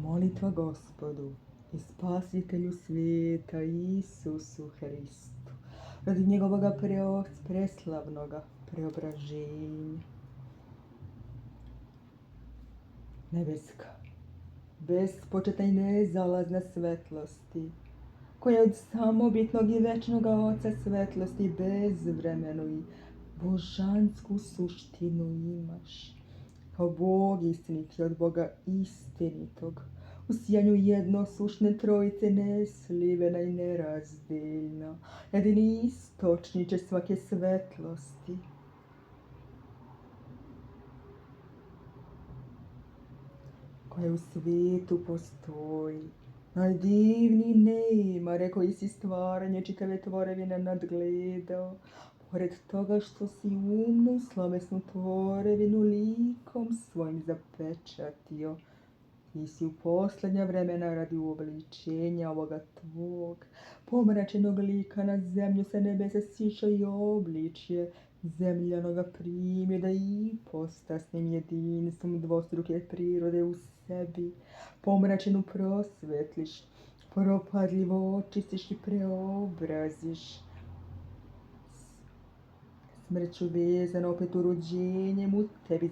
Molitva Gospodu i Spasitelju svijeta Isusu Hristu, radi njegovoga preslavnoga preobraženja. Nebeska, bespočetna i nezalazna svetlosti, koja od samobitnog i večnog Oca svetlosti bezvremenu i božansku suštinu imaš, kao Bog istiniti od Boga istinitog, u sijanju jednosušne trojice neslivena i nerazdeljna, jedini istočniče svake svetlosti. Koja u svijetu postoji, najdivniji neimare koji si stvaranje čitave tvorevine nadgledao, pored toga što si umnu i slovesnu tvorevinu likom svojim zapečatio, ti si u posljednja vremena radi uobličenja ovoga tvog pomračenog lika na zemlju sa nebesa sišao i obličje zemljanoga primio da i postasnim jedinstvom dvostruke prirode u sebi pomračenu prosvetliš, propadljivo očistiš i preobraziš. Smrću vezano opet urođenjem u tebi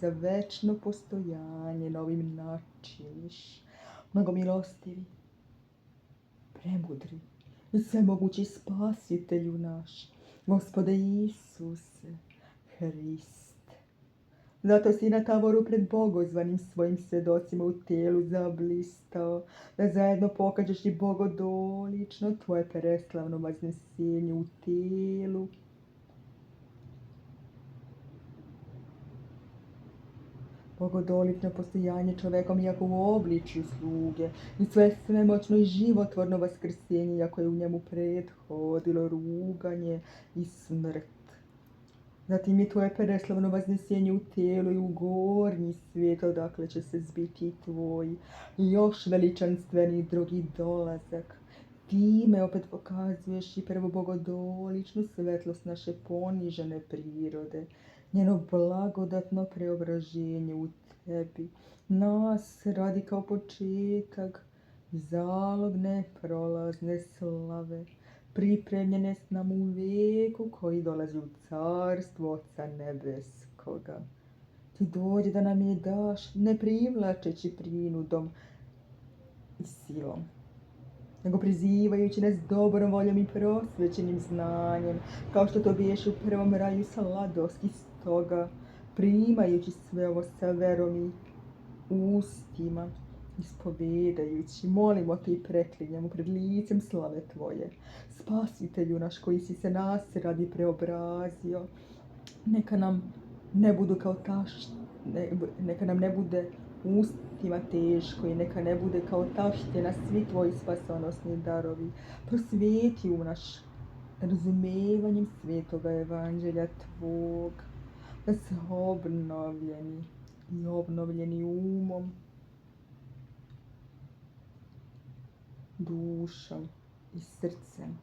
za večno postojanje novim načiniš. Mnogo milostivi, premudri i svemogući Spasitelju naš, Gospode Isuse Hriste. Zato si na Tavoru pred bogozvanim svojim svjedocima u tijelu zablistao, da zajedno pokažeš i bogodolično tvoje preslavno vaznesenje u tijelu, bogodolično postojanje čovekom iako u obličju sluge i sve svemoćno i životvorno vaskrsenje iako je u njemu prethodilo ruganje i smrt. Zatim i tvoje preslavno vaznesenje u tijelu i u gornji svijet odakle će se zbiti tvoj još veličanstveni drugi dolazak. Time opet pokazuješ i prvo bogodoličnu svetlost naše ponižene prirode, njeno blagodatno preobraženje u tebi, nas radi kao početak, zalog neprolazne slave, pripremljene s nam u veku koji dolazi u carstvo Oca nebeskoga. Ti dođe da nam je daš, ne privlačeći prinudom i silom, nego prizivajući nas dobrom voljom i prosvećenim znanjem, kao što to biješ u prvom raju sladosti stoga, primajući sve ovo sa verom i ustima, ispovedajući, molimo te i preklinjamo pred licem slave tvoje, Spasitelju naš koji si se nas radi preobrazio, neka nam ne budu kao neka nam ne bude ustima teško i neka ne bude kao taština svi tvoji spasonosni darovi. Prosvijeti u naš razumevanjem svetoga evanđelja tvog, da se obnovljeni umom, dušom i srcem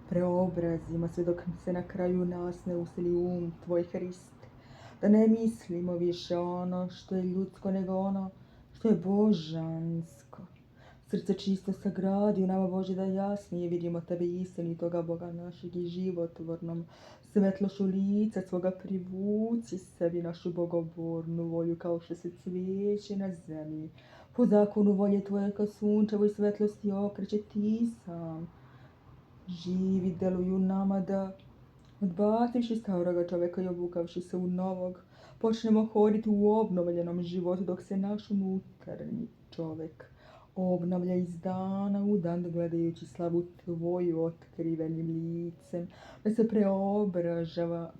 preobrazimo sve dok se na kraju nas ne usili tvoj Hriste, da ne mislimo više ono što je ljudsko nego ono što je božansko. Srce čisto sagradi u nama Bože da jasnije vidimo tebe istinitoga Boga našeg i životvornom svetlošću lica svoga privuci sebi našu bogobornu volju kao što se cvijeće na zemlji. Po zakonu volje tvoje kao sunčevoj svetlosti okreće ti sam. Živi deluju nama da, odbacivši staroga čoveka i obukavši se u novog, počnemo hoditi u obnovljenom životu dok se naš unutarnji čovek obnavlja iz dana u dan gledajući slavu tvoju otkrivenim licem, da se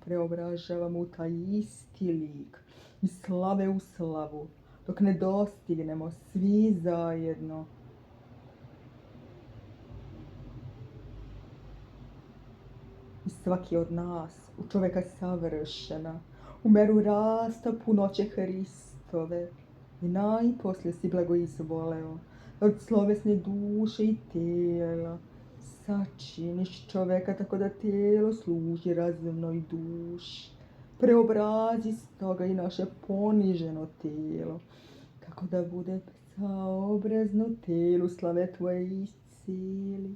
preobražavamo u taj isti lik iz slave u slavu, dok ne dostignemo svi zajedno i svaki od nas u čoveka savršena, u meru rasta punoće Hristove i najposlije si blago izvoleo od slovesne duše i tijela sačiniš čoveka tako da tijelo služi razumnoj duši. Preobrazi stoga i naše poniženo tijelo, kako da bude saobrazno tijelu slave Tvoje iscili,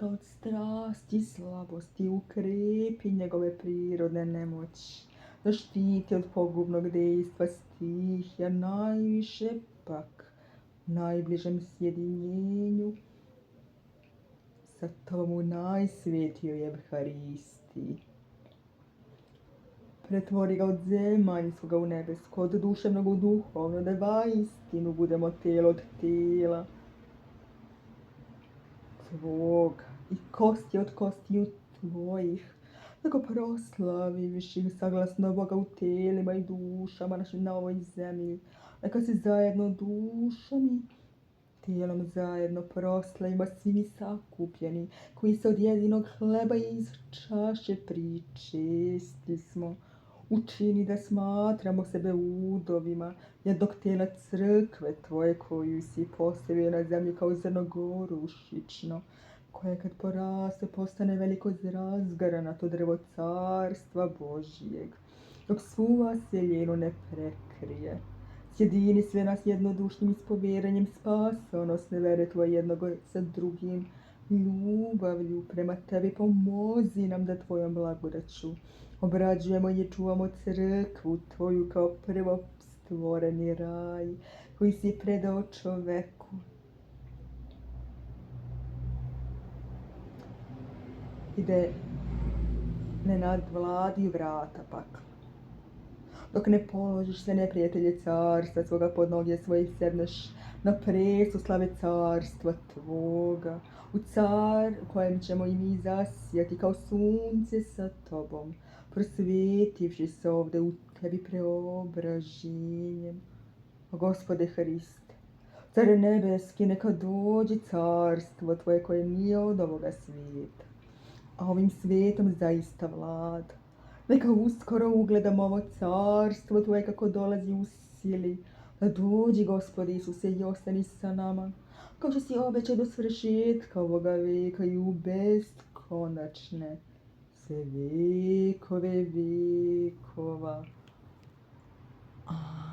da od strasti i slabosti ukrepi njegove prirodne nemoći, da štiti od pogubnog dejstva stihija, najviše pak u najbližem sjedinjenju sa Tobom u najsvetijoj Evharistiji. Pretvori ga od zemaljskoga u nebesko, od duševnog u duhovno, da vaistinu budemo tijelo od tijela Tvoga i kosti od kostiju Tvojih, da ga proslaviš ih saglasno Boga u tijelima i dušama našim na ovoj zemlji. Neka se zajedno dušom i tijelom zajedno proslavimo svi mi sakupljeni, koji se od jedinog hleba i iz čaše pričesti smo. Učini da smatramo sebe udovima jednog tijela crkve Tvoje, koju si postavio na zemlji kao zrno gorušično, koje kad poraste postane veliko razgarana to drvo carstva Božijeg, dok svu vaseljenu ne prekrije. Sjedini sve nas jednodušnim ispovjedanjem spasonosne vere Tvoje jednog sa drugim, ljubavlju prema Tebi. Pomozi nam da Tvojom blagodaću obrađujemo i čuvamo crkvu Tvoju kao prvo stvoreni raj koji si predao čoveku. I da ne nadvladi vrata pakla, dok ne položiš sve neprijatelje carstva svoga pod noge svoje i sedneš na presto slave carstva Tvoga, u kojem ćemo i mi zasijati kao sunce sa Tobom, prosvetivši se ovde u Tebi preobraženjem. O Gospode Hriste, Care nebeski, neka dođe carstvo Tvoje koje nije od ovoga svijeta, a ovim svijetom zaista vlada. Neka uskoro ugledamo ovo carstvo Tvoje kako dolazi u sili. Da dođi, Gospode Isuse, i ostani sa nama, kao što si obećao do svršetka ovoga veka i u beskonačne sve vekove vekova. Amen.